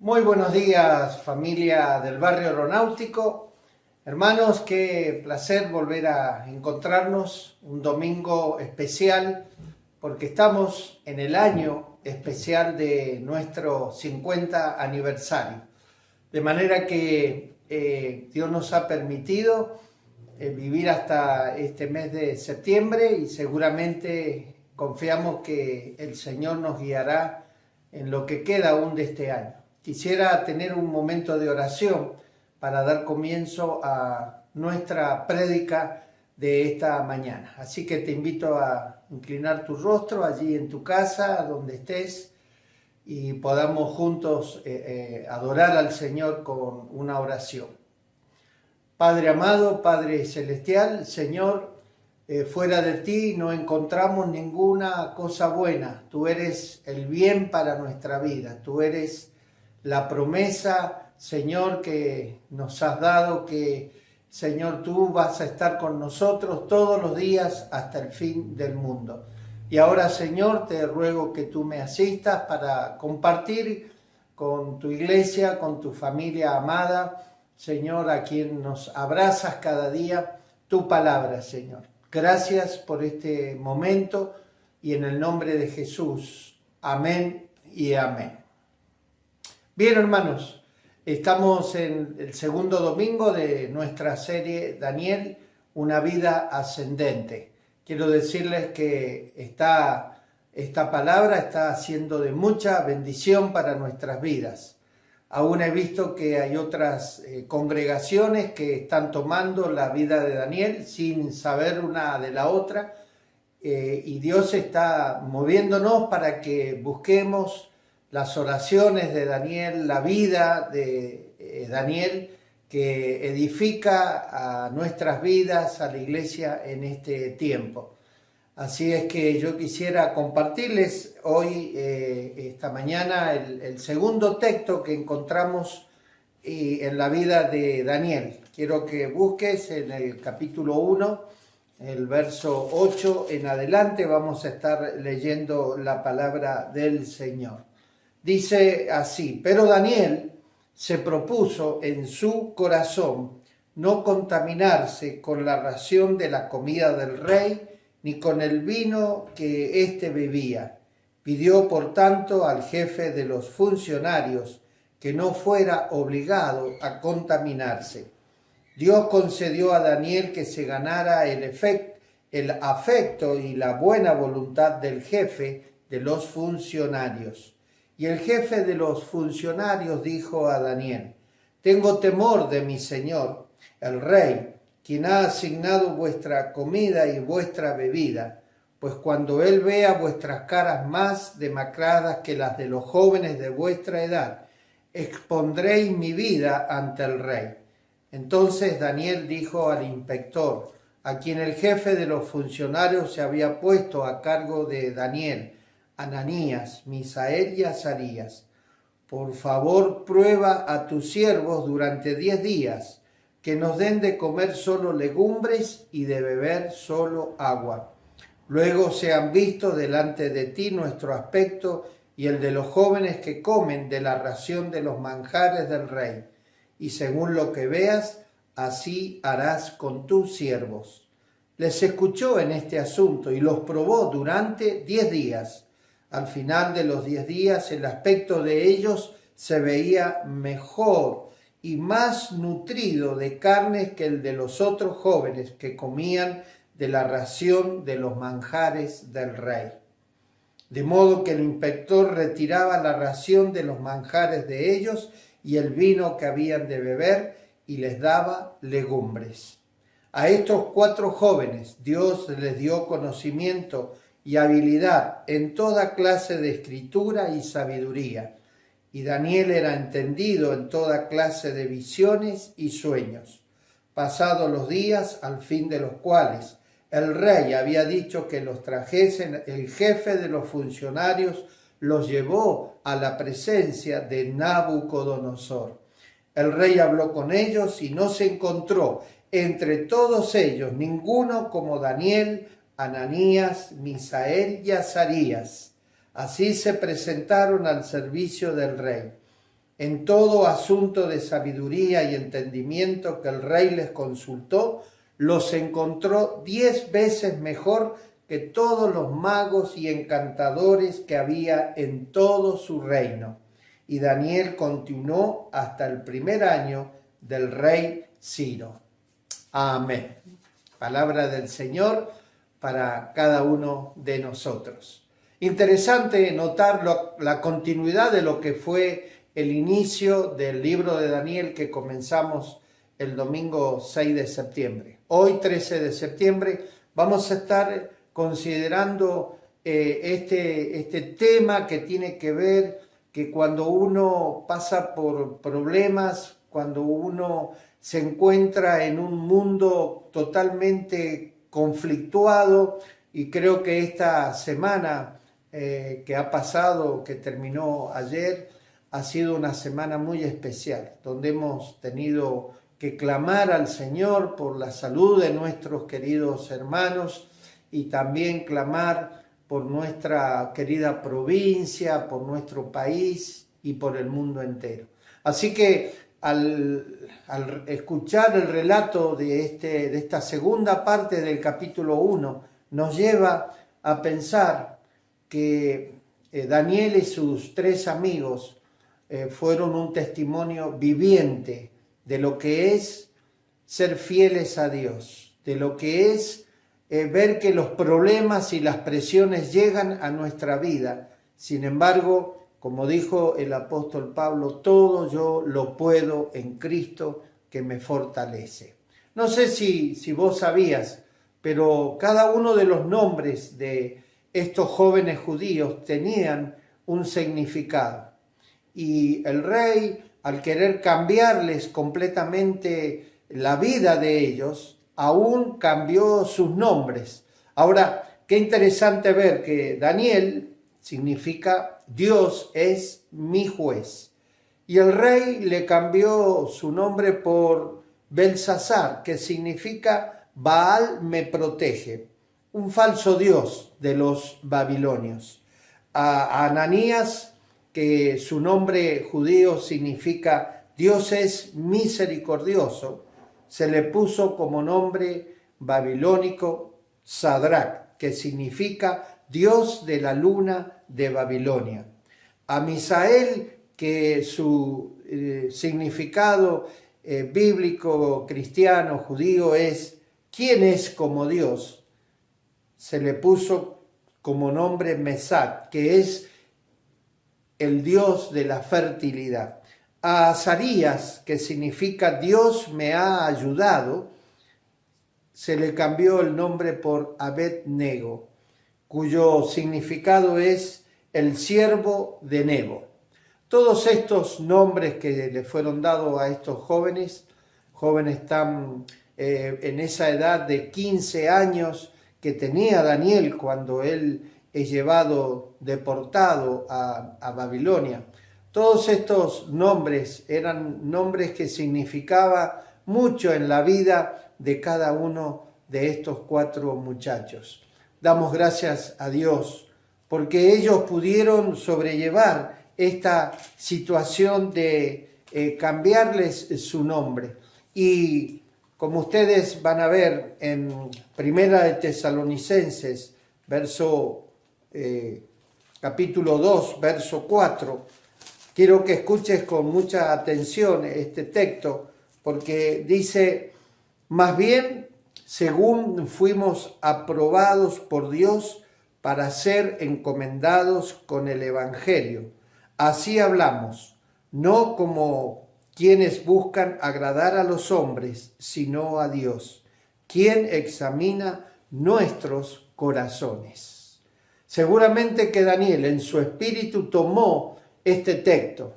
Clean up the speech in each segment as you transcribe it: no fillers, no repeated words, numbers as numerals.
Muy buenos días, familia del barrio aeronáutico. Hermanos, qué placer volver a encontrarnos un domingo especial porque estamos en el año especial de nuestro 50 aniversario. De manera que Dios nos ha permitido vivir hasta este mes de septiembre y seguramente confiamos que el Señor nos guiará en lo que queda aún de este año. Quisiera tener un momento de oración para dar comienzo a nuestra prédica de esta mañana. Así que te invito a inclinar tu rostro allí en tu casa, donde estés, y podamos juntos adorar al Señor con una oración. Padre amado, Padre celestial, Señor, fuera de ti no encontramos ninguna cosa buena. Tú eres el bien para nuestra vida. Tú eres la promesa, Señor, que nos has dado, que, Señor, tú vas a estar con nosotros todos los días hasta el fin del mundo. Y ahora, Señor, te ruego que tú me asistas para compartir con tu iglesia, con tu familia amada, Señor, a quien nos abrazas cada día, tu palabra, Señor. Gracias por este momento y en el nombre de Jesús. Amén y amén. Bien, hermanos, estamos en el segundo domingo de nuestra serie Daniel, una vida ascendente. Quiero decirles que esta palabra está siendo de mucha bendición para nuestras vidas. Aún he visto que hay otras congregaciones que están tomando la vida de Daniel sin saber una de la otra, y Dios está moviéndonos para que busquemos las oraciones de Daniel, la vida de Daniel, que edifica a nuestras vidas, a la iglesia en este tiempo. Así es que yo quisiera compartirles hoy, esta mañana, el segundo texto que encontramos en la vida de Daniel. Quiero que busques en el capítulo 1, el verso 8 en adelante, vamos a estar leyendo la palabra del Señor. Dice así: pero Daniel se propuso en su corazón no contaminarse con la ración de la comida del rey, ni con el vino que éste bebía. Pidió, por tanto, al jefe de los funcionarios que no fuera obligado a contaminarse. Dios concedió a Daniel que se ganara el afecto y la buena voluntad del jefe de los funcionarios. Y el jefe de los funcionarios dijo a Daniel: tengo temor de mi señor, el rey, quien ha asignado vuestra comida y vuestra bebida, pues cuando él vea vuestras caras más demacradas que las de los jóvenes de vuestra edad, expondréis mi vida ante el rey. Entonces Daniel dijo al inspector, a quien el jefe de los funcionarios se había puesto a cargo de Daniel, Ananías, Misael y Azarías: por favor, prueba a tus siervos durante 10 días, que nos den de comer solo legumbres y de beber solo agua. Luego sean vistos delante de ti nuestro aspecto y el de los jóvenes que comen de la ración de los manjares del rey. Y según lo que veas, así harás con tus siervos. Les escuchó en este asunto y los probó durante 10 días. Al final de los 10 días, el aspecto de ellos se veía mejor y más nutrido de carnes que el de los otros jóvenes que comían de la ración de los manjares del rey. De modo que el inspector retiraba la ración de los manjares de ellos y el vino que habían de beber, y les daba legumbres. A estos 4 jóvenes Dios les dio conocimiento y habilidad en toda clase de escritura y sabiduría, y Daniel era entendido en toda clase de visiones y sueños. Pasados los días, al fin de los cuales el rey había dicho que los trajesen, el jefe de los funcionarios los llevó a la presencia de Nabucodonosor. El rey habló con ellos y no se encontró entre todos ellos ninguno como Daniel, Ananías, Misael y Azarías. Así se presentaron al servicio del rey. En todo asunto de sabiduría y entendimiento que el rey les consultó, los encontró 10 veces mejor que todos los magos y encantadores que había en todo su reino. Y Daniel continuó hasta el primer año del rey Ciro. Amén. Palabra del Señor para cada uno de nosotros. Interesante notar la continuidad de lo que fue el inicio del libro de Daniel que comenzamos el domingo 6 de septiembre. Hoy, 13 de septiembre, vamos a estar considerando este tema que tiene que ver que cuando uno pasa por problemas, cuando uno se encuentra en un mundo totalmente conflictuado, y creo que esta semana que ha pasado, que terminó ayer, ha sido una semana muy especial, donde hemos tenido que clamar al Señor por la salud de nuestros queridos hermanos y también clamar por nuestra querida provincia, por nuestro país y por el mundo entero. Así que al escuchar el relato de esta segunda parte del capítulo 1, nos lleva a pensar que Daniel y sus 3 amigos fueron un testimonio viviente de lo que es ser fieles a Dios, de lo que es ver que los problemas y las presiones llegan a nuestra vida. Sin embargo, como dijo el apóstol Pablo, todo yo lo puedo en Cristo que me fortalece. No sé si vos sabías, pero cada uno de los nombres de estos jóvenes judíos tenían un significado. Y el rey, al querer cambiarles completamente la vida de ellos, aún cambió sus nombres. Ahora, qué interesante ver que Daniel significa Dios es mi juez. Y el rey le cambió su nombre por Belsasar, que significa Baal me protege, un falso dios de los babilonios. A Ananías, que su nombre judío significa Dios es misericordioso, se le puso como nombre babilónico Sadrach, que significa Dios de la luna de Babilonia. A Misael, que su significado bíblico, cristiano, judío es ¿quién es como Dios? Se le puso como nombre Mesac, que es el Dios de la fertilidad. A Azarías, que significa Dios me ha ayudado, se le cambió el nombre por Abed-Nego, cuyo significado es el siervo de Nebo. Todos estos nombres que le fueron dados a estos jóvenes están en esa edad de 15 años que tenía Daniel cuando él es llevado deportado a Babilonia. Todos estos nombres eran nombres que significaban mucho en la vida de cada uno de estos 4 muchachos. Damos gracias a Dios porque ellos pudieron sobrellevar esta situación de cambiarles su nombre. Y como ustedes van a ver en Primera de Tesalonicenses, capítulo 2, verso 4, quiero que escuches con mucha atención este texto, porque dice, más bien, según fuimos aprobados por Dios para ser encomendados con el Evangelio, así hablamos, no como quienes buscan agradar a los hombres, sino a Dios, quien examina nuestros corazones. Seguramente que Daniel en su espíritu tomó este texto.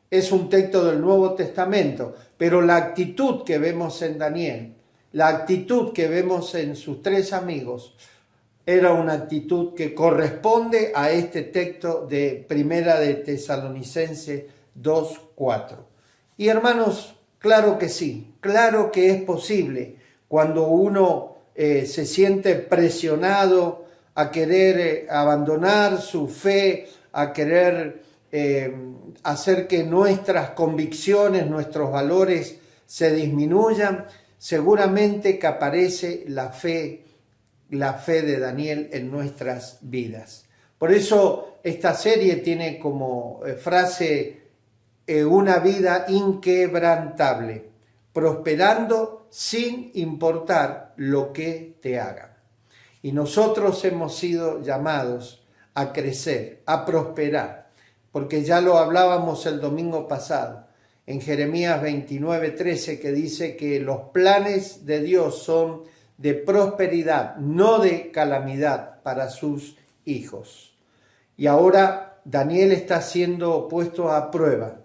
Es un texto del Nuevo Testamento, pero la actitud que vemos en Daniel, la actitud que vemos en sus 3 amigos, era una actitud que corresponde a este texto de Primera de Tesalonicenses 2:4. Y hermanos, claro que sí, claro que es posible cuando uno se siente presionado a querer abandonar su fe, a querer hacer que nuestras convicciones, nuestros valores se disminuyan, seguramente que aparece la fe de Daniel en nuestras vidas. Por eso esta serie tiene como frase una vida inquebrantable, prosperando sin importar lo que te hagan. Y nosotros hemos sido llamados a crecer, a prosperar, porque ya lo hablábamos el domingo pasado, en Jeremías 29:13, que dice que los planes de Dios son de prosperidad, no de calamidad para sus hijos. Y ahora Daniel está siendo puesto a prueba.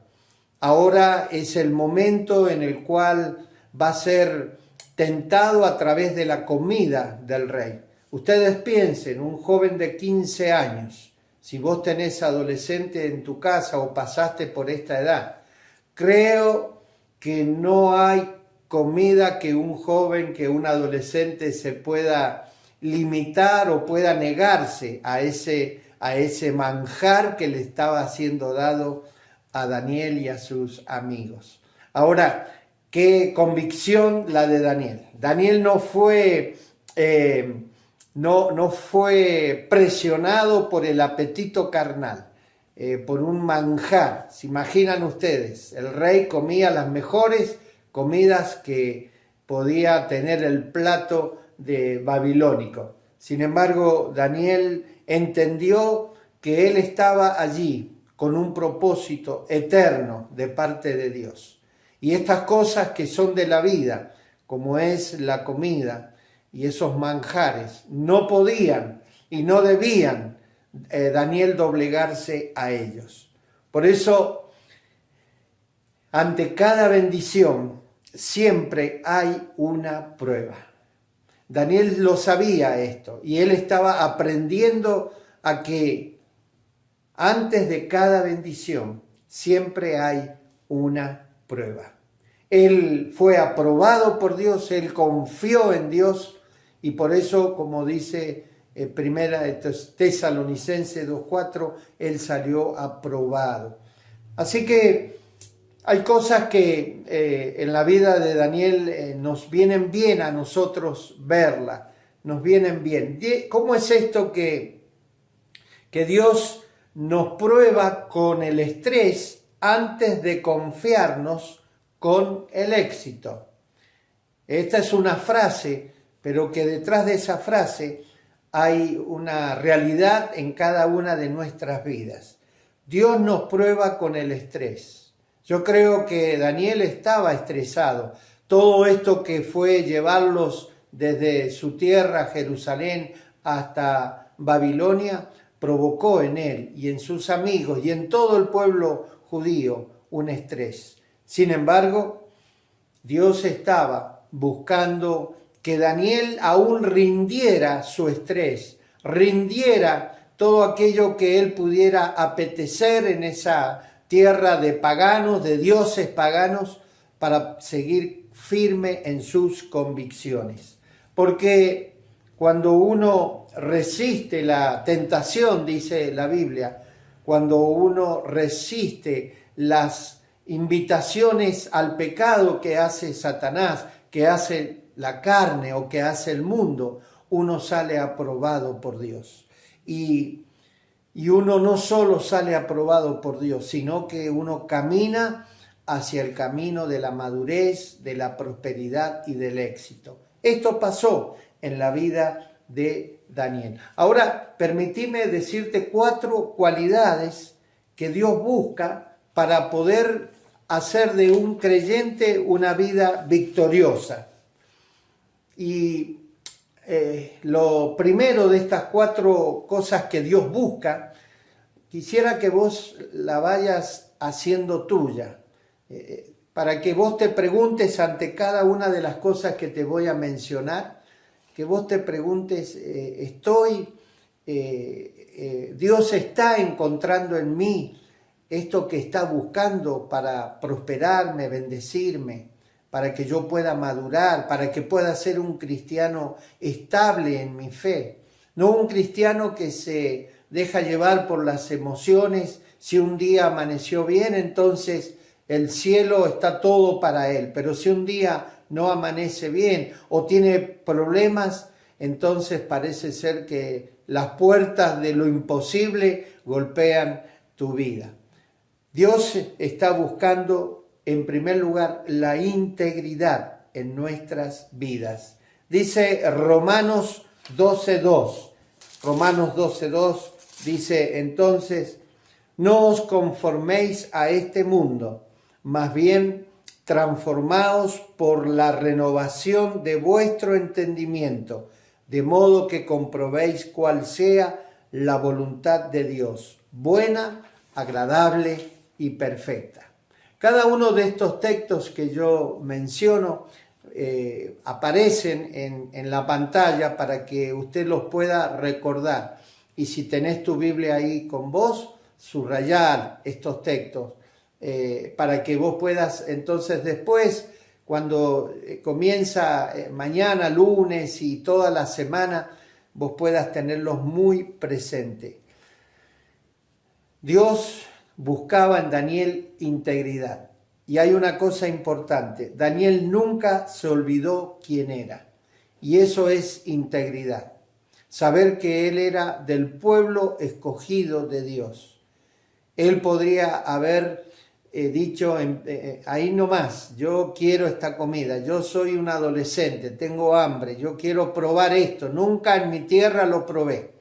Ahora es el momento en el cual va a ser tentado a través de la comida del rey. Ustedes piensen, un joven de 15 años, si vos tenés adolescente en tu casa o pasaste por esta edad, creo que no hay comida que un joven, que un adolescente se pueda limitar o pueda negarse a ese manjar que le estaba siendo dado a Daniel y a sus amigos. Ahora, qué convicción la de Daniel. Daniel no fue presionado por el apetito carnal, por un manjar. ¿Se imaginan ustedes? El rey comía las mejores comidas que podía tener el plato de babilónico. Sin embargo, Daniel entendió que él estaba allí con un propósito eterno de parte de Dios. Y estas cosas que son de la vida, como es la comida y esos manjares, no podían y no debían Daniel doblegarse a ellos. Por eso, ante cada bendición, siempre hay una prueba. Daniel lo sabía esto y él estaba aprendiendo a que antes de cada bendición siempre hay una prueba. Él fue aprobado por Dios, él confió en Dios y por eso, como dice Primera de Tesalonicenses 2:4, él salió aprobado. Así que hay cosas que en la vida de Daniel nos vienen bien a nosotros verla, nos vienen bien. ¿Cómo es esto que Dios nos prueba con el estrés antes de confiarnos con el éxito? Esta es una frase, pero que detrás de esa frase hay una realidad en cada una de nuestras vidas. Dios nos prueba con el estrés. Yo creo que Daniel estaba estresado. Todo esto que fue llevarlos desde su tierra, Jerusalén, hasta Babilonia, provocó en él y en sus amigos y en todo el pueblo judío un estrés. Sin embargo, Dios estaba buscando que Daniel aún rindiera su estrés, rindiera todo aquello que él pudiera apetecer en esa tierra de paganos, de dioses paganos, para seguir firme en sus convicciones. Porque cuando uno resiste la tentación, dice la Biblia, cuando uno resiste las invitaciones al pecado que hace Satanás, que hace la carne o que hace el mundo, uno sale aprobado por Dios. Y uno no solo sale aprobado por Dios, sino que uno camina hacia el camino de la madurez, de la prosperidad y del éxito. Esto pasó en la vida de Daniel. Ahora, permíteme decirte 4 cualidades que Dios busca para poder hacer de un creyente una vida victoriosa. Y lo primero de estas 4 cosas que Dios busca, quisiera que vos la vayas haciendo tuya, para que vos te preguntes ante cada una de las cosas que te voy a mencionar, que vos te preguntes, Dios está encontrando en mí esto que está buscando para prosperarme, bendecirme, para que yo pueda madurar, para que pueda ser un cristiano estable en mi fe, no un cristiano que se deja llevar por las emociones Si un día amaneció bien, entonces el cielo está todo para él. Pero si un día no amanece bien o tiene problemas, entonces parece ser que las puertas de lo imposible golpean tu vida. Dios está buscando, en primer lugar, la integridad en nuestras vidas. Dice Romanos 12:2. Romanos 12:2 dice, entonces, no os conforméis a este mundo, más bien transformaos por la renovación de vuestro entendimiento, de modo que comprobéis cuál sea la voluntad de Dios, buena, agradable y perfecta. Cada uno de estos textos que yo menciono aparecen en la pantalla para que usted los pueda recordar. Y si tenés tu Biblia ahí con vos, subrayar estos textos para que vos puedas entonces después, cuando comienza mañana, lunes y toda la semana, vos puedas tenerlos muy presentes. Dios buscaba en Daniel integridad. Y hay una cosa importante, Daniel nunca se olvidó quién era. Y eso es integridad. Saber que él era del pueblo escogido de Dios. Él podría haber dicho ahí nomás, yo quiero esta comida, yo soy un adolescente, tengo hambre, yo quiero probar esto, nunca en mi tierra lo probé.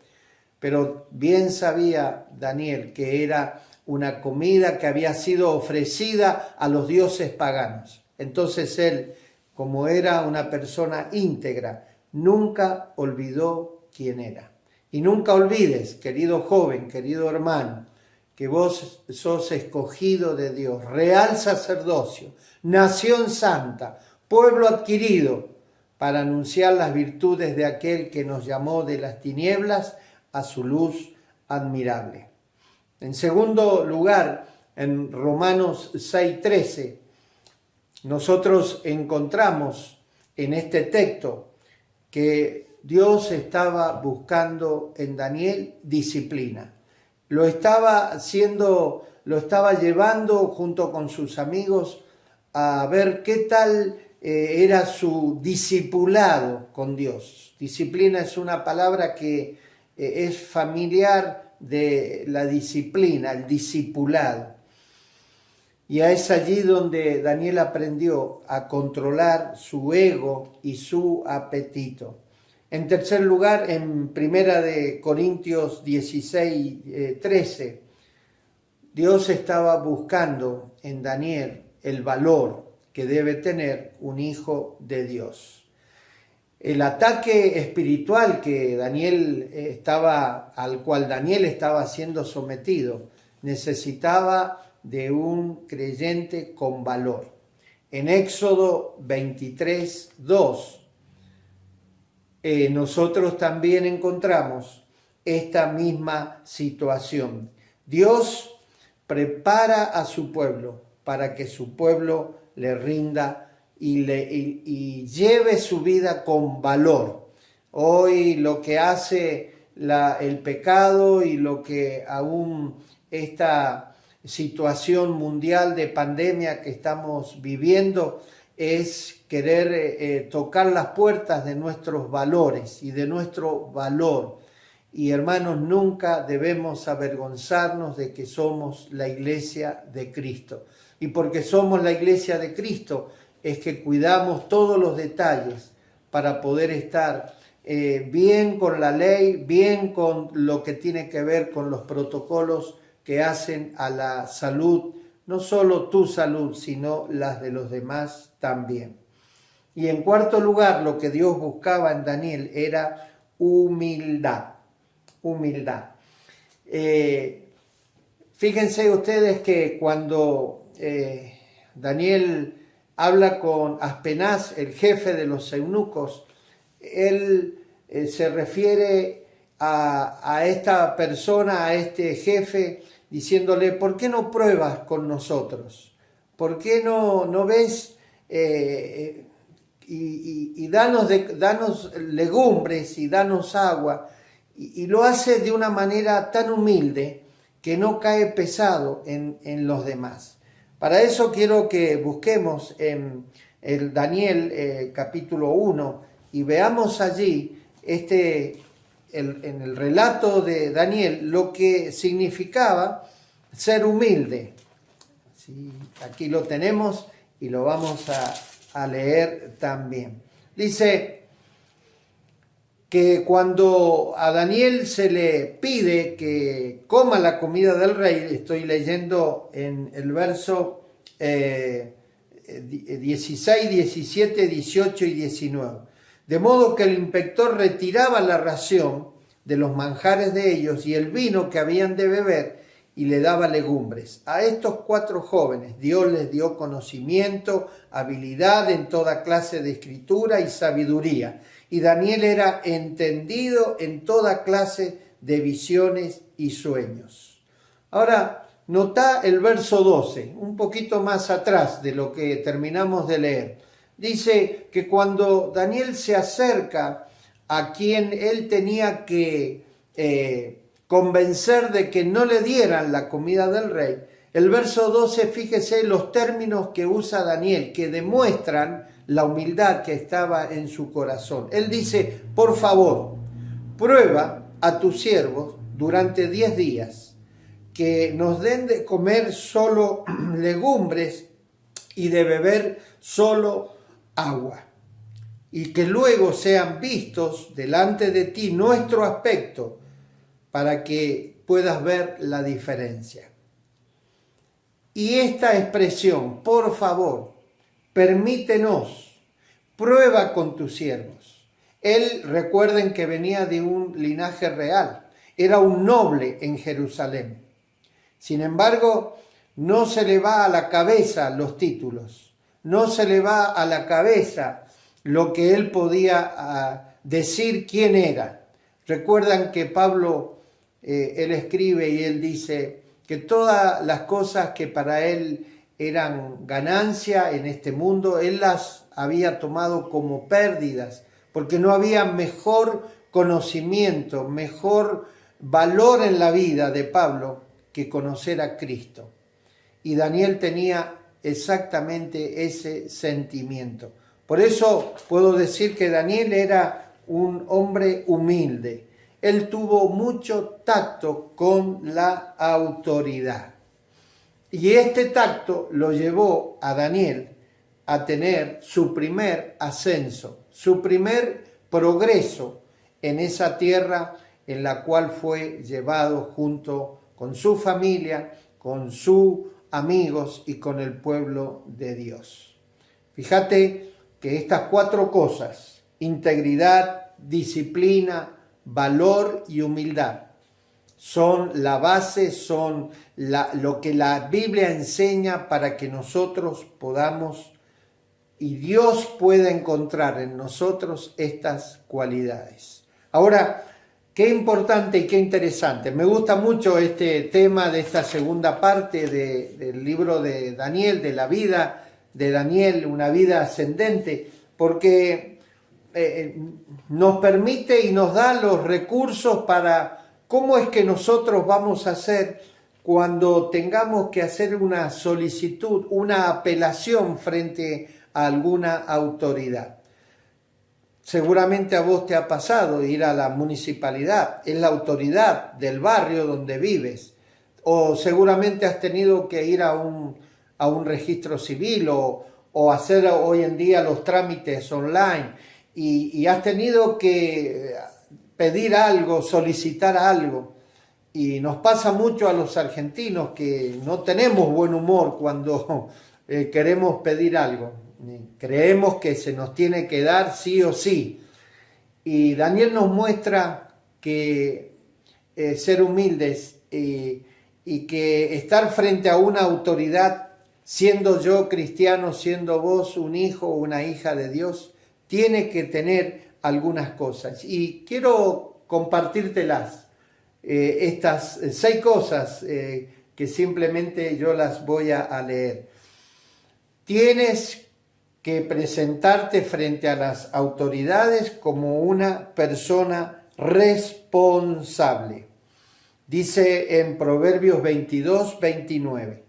Pero bien sabía Daniel que era una comida que había sido ofrecida a los dioses paganos. Entonces él, como era una persona íntegra, nunca olvidó quién era. Y nunca olvides, querido joven, querido hermano, que vos sos escogido de Dios, real sacerdocio, nación santa, pueblo adquirido, para anunciar las virtudes de aquel que nos llamó de las tinieblas a su luz admirable. En segundo lugar, en Romanos 6:13, nosotros encontramos en este texto que Dios estaba buscando en Daniel disciplina. Lo estaba llevando junto con sus amigos a ver qué tal era su discipulado con Dios. Disciplina es una palabra que es familiar de la disciplina, el discipulado. Y es allí donde Daniel aprendió a controlar su ego y su apetito. En tercer lugar, en Primera de Corintios 16:13, Dios estaba buscando en Daniel el valor que debe tener un hijo de Dios. El ataque espiritual al cual Daniel estaba siendo sometido necesitaba de un creyente con valor. En Éxodo 23:2 nosotros también encontramos esta misma situación. Dios prepara a su pueblo para que su pueblo le rinda y lleve su vida con valor. Hoy lo que hace el pecado y lo que aún esta situación mundial de pandemia que estamos viviendo es querer tocar las puertas de nuestros valores y de nuestro valor. Y hermanos, nunca debemos avergonzarnos de que somos la iglesia de Cristo. Y porque somos la iglesia de Cristo es que cuidamos todos los detalles para poder estar bien con la ley, bien con lo que tiene que ver con los protocolos que hacen a la salud, no solo tu salud, sino las de los demás también. Y en cuarto lugar, lo que Dios buscaba en Daniel era humildad. Humildad. Fíjense ustedes que cuando Daniel habla con Aspenaz, el jefe de los eunucos, él se refiere a esta persona, a este jefe, diciéndole, ¿por qué no pruebas con nosotros? ¿Por qué no ves y danos legumbres y danos agua? Y lo hace de una manera tan humilde que no cae pesado en los demás. Para eso quiero que busquemos en el Daniel capítulo 1 y veamos allí en el relato de Daniel lo que significaba ser humilde. Sí, aquí lo tenemos y lo vamos a leer también. Dice que cuando a Daniel se le pide que coma la comida del rey, estoy leyendo en el verso 16, 17, 18 y 19. De modo que el inspector retiraba la ración de los manjares de ellos y el vino que habían de beber y le daba legumbres. A estos 4 jóvenes Dios les dio conocimiento, habilidad en toda clase de escritura y sabiduría. Y Daniel era entendido en toda clase de visiones y sueños. Ahora, nota el verso 12, un poquito más atrás de lo que terminamos de leer. Dice que cuando Daniel se acerca a quien él tenía que convencer de que no le dieran la comida del rey, el verso 12, fíjese los términos que usa Daniel, que demuestran la humildad que estaba en su corazón. Él dice, por favor, prueba a tus siervos durante 10 días, que nos den de comer solo legumbres y de beber solo agua, y que luego sean vistos delante de ti nuestro aspecto, para que puedas ver la diferencia. Y esta expresión, por favor, permítenos, prueba con tus siervos. Él, recuerden que venía de un linaje real, era un noble en Jerusalén. Sin embargo, no se le va a la cabeza los títulos, no se le va a la cabeza lo que él podía decir quién era. Recuerdan que Pablo, él escribe y él dice que todas las cosas que para él eran ganancia en este mundo, él las había tomado como pérdidas, porque no había mejor conocimiento, mejor valor en la vida de Pablo que conocer a Cristo. Y Daniel tenía exactamente ese sentimiento. Por eso puedo decir que Daniel era un hombre humilde. Él tuvo mucho tacto con la autoridad. Y este tacto lo llevó a Daniel a tener su primer ascenso, su primer progreso en esa tierra en la cual fue llevado junto con su familia, con sus amigos y con el pueblo de Dios. Fíjate que estas 4 cosas, integridad, disciplina, valor y humildad, son la base, son lo que la Biblia enseña para que nosotros podamos y Dios pueda encontrar en nosotros estas cualidades. Ahora, qué importante y qué interesante. Me gusta mucho este tema de esta segunda parte del libro de Daniel, de la vida de Daniel, una vida ascendente, porque nos permite y nos da los recursos para cómo es que nosotros vamos a hacer cuando tengamos que hacer una solicitud, una apelación frente a alguna autoridad. Seguramente a vos te ha pasado ir a la municipalidad, es la autoridad del barrio donde vives, o seguramente has tenido que ir a un registro civil o hacer hoy en día los trámites online y has tenido que pedir algo, solicitar algo. Y nos pasa mucho a los argentinos que no tenemos buen humor cuando queremos pedir algo. Creemos que se nos tiene que dar sí o sí. Y Daniel nos muestra que ser humildes y que estar frente a una autoridad, siendo yo cristiano, siendo vos un hijo o una hija de Dios, tiene que tener algunas cosas. Y quiero compartírtelas, estas 6 cosas que simplemente yo las voy a leer. Tienes que presentarte frente a las autoridades como una persona responsable. Dice en Proverbios 22, 29,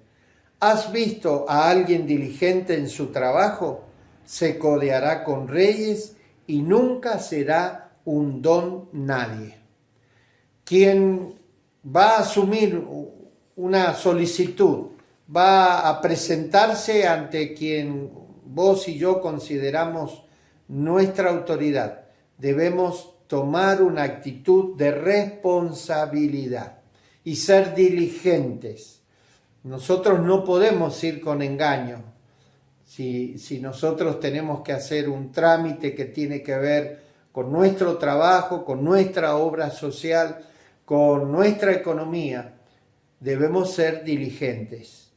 ¿has visto a alguien diligente en su trabajo? Se codeará con reyes y nunca será un don nadie. Quien va a asumir una solicitud, va a presentarse ante quien vos y yo consideramos nuestra autoridad, debemos tomar una actitud de responsabilidad y ser diligentes. Nosotros no podemos ir con engaño. Si nosotros tenemos que hacer un trámite que tiene que ver con nuestro trabajo, con nuestra obra social, con nuestra economía, debemos ser diligentes.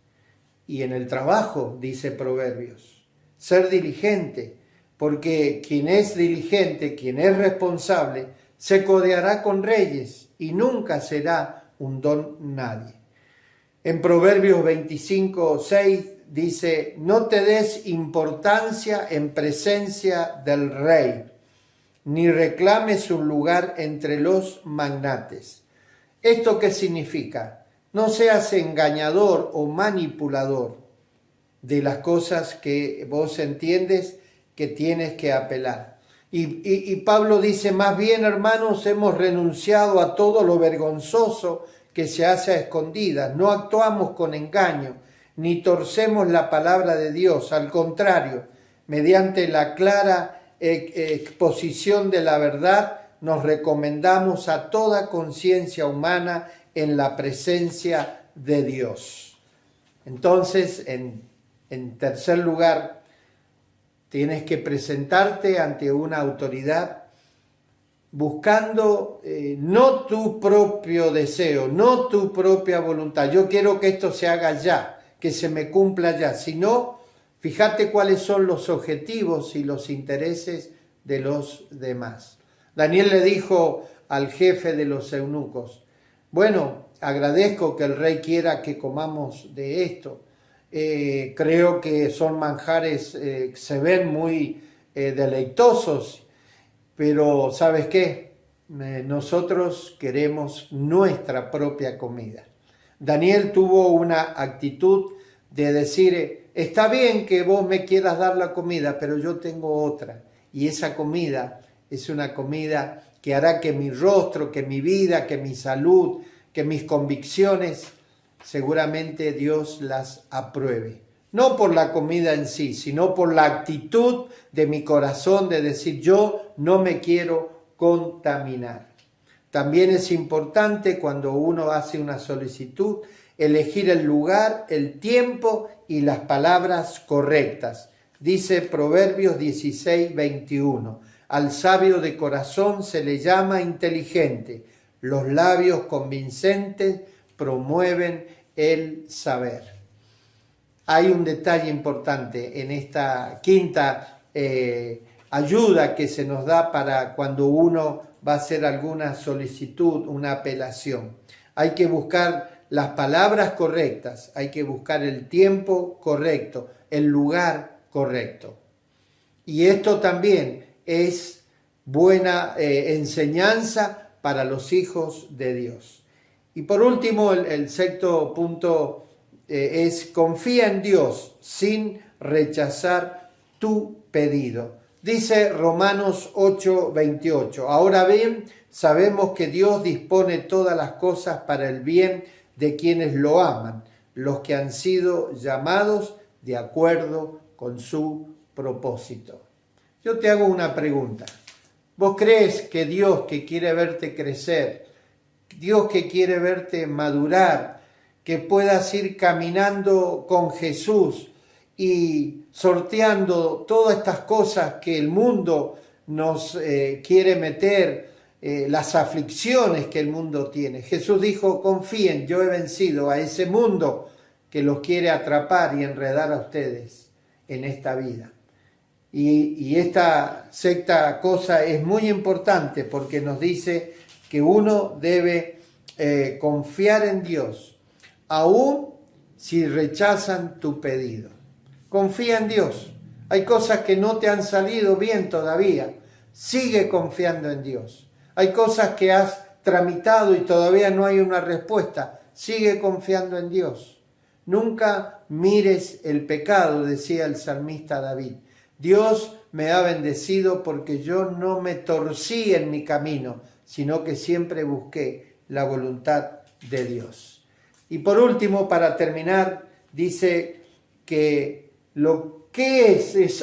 Y en el trabajo, dice Proverbios, ser diligente, porque quien es diligente, quien es responsable, se codeará con reyes y nunca será un don nadie. En Proverbios 25, 6 dice, no te des importancia en presencia del rey, ni reclames un lugar entre los magnates. ¿Esto qué significa? No seas engañador o manipulador de las cosas que vos entiendes que tienes que apelar. Y Pablo dice, más bien, hermanos, hemos renunciado a todo lo vergonzoso que se hace a escondidas. No actuamos con engaño, ni torcemos la palabra de Dios. Al contrario, mediante la clara exposición de la verdad, nos recomendamos a toda conciencia humana en la presencia de Dios. Entonces, en tercer lugar, tienes que presentarte ante una autoridad buscando no tu propio deseo, no tu propia voluntad. Yo quiero que esto se haga ya, que se me cumpla ya, sino fíjate cuáles son los objetivos y los intereses de los demás. Daniel le dijo al jefe de los eunucos, bueno, agradezco que el rey quiera que comamos de esto. Creo que son manjares, se ven muy deleitosos, pero ¿sabes qué? Nosotros queremos nuestra propia comida. Daniel tuvo una actitud de decir, está bien que vos me quieras dar la comida, pero yo tengo otra. Y esa comida es una comida que hará que mi rostro, que mi vida, que mi salud, que mis convicciones, seguramente Dios las apruebe. No por la comida en sí, sino por la actitud de mi corazón de decir, yo no me quiero contaminar. También es importante cuando uno hace una solicitud, elegir el lugar, el tiempo y las palabras correctas. Dice Proverbios 16, 21. Al sabio de corazón se le llama inteligente. Los labios convincentes promueven el saber. Hay un detalle importante en esta quinta ayuda que se nos da para cuando uno va a hacer alguna solicitud, una apelación. Hay que buscar las palabras correctas, hay que buscar el tiempo correcto, el lugar correcto. Y esto también es buena enseñanza para los hijos de Dios. Y por último, el sexto punto es confía en Dios sin rechazar tu pedido. Dice Romanos 8:28. Ahora bien, sabemos que Dios dispone todas las cosas para el bien de quienes lo aman, los que han sido llamados de acuerdo con su propósito. Yo te hago una pregunta. ¿Vos crees que Dios que quiere verte crecer, Dios que quiere verte madurar, que puedas ir caminando con Jesús y sorteando todas estas cosas que el mundo nos quiere meter, las aflicciones que el mundo tiene? Jesús dijo, confíen, yo he vencido a ese mundo que los quiere atrapar y enredar a ustedes en esta vida. Y esta sexta cosa es muy importante porque nos dice que uno debe confiar en Dios, aun si rechazan tu pedido. Confía en Dios. Hay cosas que no te han salido bien todavía. Sigue confiando en Dios. Hay cosas que has tramitado y todavía no hay una respuesta, sigue confiando en Dios. Nunca mires el pecado, decía el salmista David. Dios me ha bendecido porque yo no me torcí en mi camino, sino que siempre busqué la voluntad de Dios. Y por último, para terminar, dice que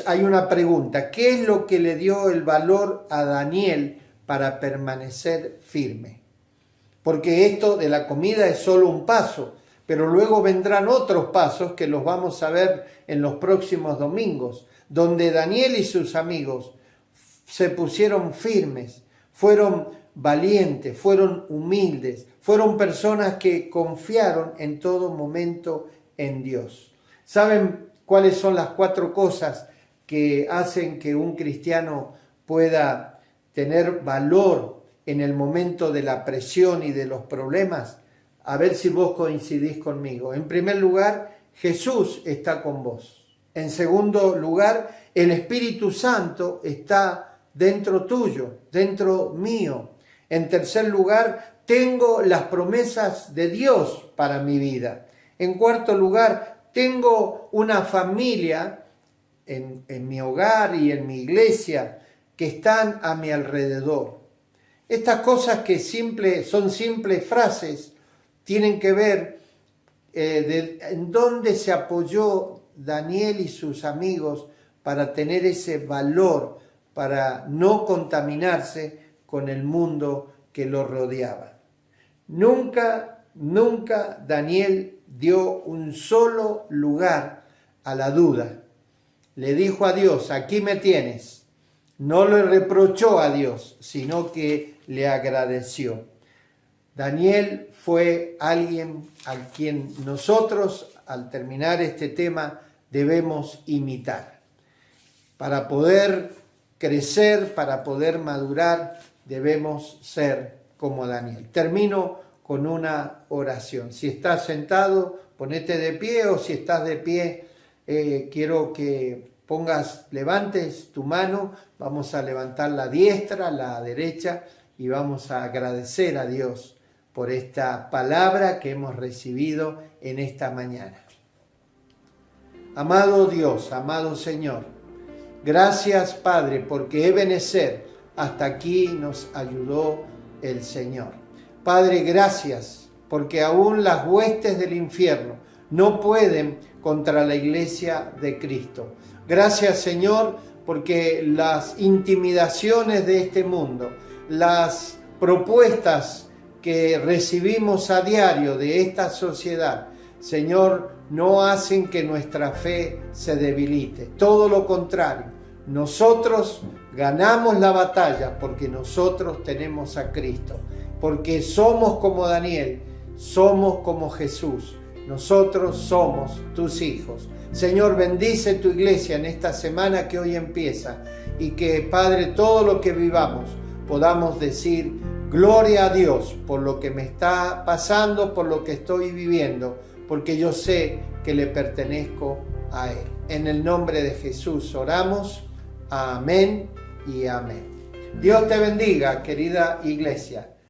hay una pregunta, ¿qué es lo que le dio el valor a Daniel para permanecer firme? Porque esto de la comida es solo un paso, pero luego vendrán otros pasos que los vamos a ver en los próximos domingos, donde Daniel y sus amigos se pusieron firmes, fueron valientes, fueron humildes, fueron personas que confiaron en todo momento en Dios. ¿Saben cuáles son las 4 cosas que hacen que un cristiano pueda tener valor en el momento de la presión y de los problemas? A ver si vos coincidís conmigo. En primer lugar, Jesús está con vos. En segundo lugar, el Espíritu Santo está dentro tuyo, dentro mío. En tercer lugar, tengo las promesas de Dios para mi vida. En cuarto lugar, tengo una familia en mi hogar y en mi iglesia que están a mi alrededor. Estas cosas que son simples frases tienen que ver en dónde se apoyó Daniel y sus amigos para tener ese valor, para no contaminarse con el mundo que lo rodeaba. Nunca Daniel dio un solo lugar a la duda. Le dijo a Dios, aquí me tienes. No le reprochó a Dios, sino que le agradeció. Daniel fue alguien a quien nosotros, al terminar este tema, debemos imitar. Para poder crecer, para poder madurar, debemos ser como Daniel. Termino con una oración. Si estás sentado, ponete de pie, o si estás de pie, quiero que levantes tu mano. Vamos a levantar la diestra, la derecha, y vamos a agradecer a Dios por esta palabra que hemos recibido en esta mañana. Amado Dios, amado Señor, gracias Padre, porque Ebenezer hasta aquí nos ayudó el Señor. Padre, gracias, porque aún las huestes del infierno no pueden contra la iglesia de Cristo. Gracias Señor, porque las intimidaciones de este mundo, las propuestas que recibimos a diario de esta sociedad, Señor, no hacen que nuestra fe se debilite. Todo lo contrario, nosotros ganamos la batalla porque nosotros tenemos a Cristo, porque somos como Daniel, somos como Jesús, nosotros somos tus hijos. Señor, bendice tu iglesia en esta semana que hoy empieza, y que, Padre, todo lo que vivamos podamos decir gloria a Dios por lo que me está pasando, por lo que estoy viviendo, porque yo sé que le pertenezco a Él. En el nombre de Jesús oramos. Amén y amén. Dios te bendiga, querida iglesia.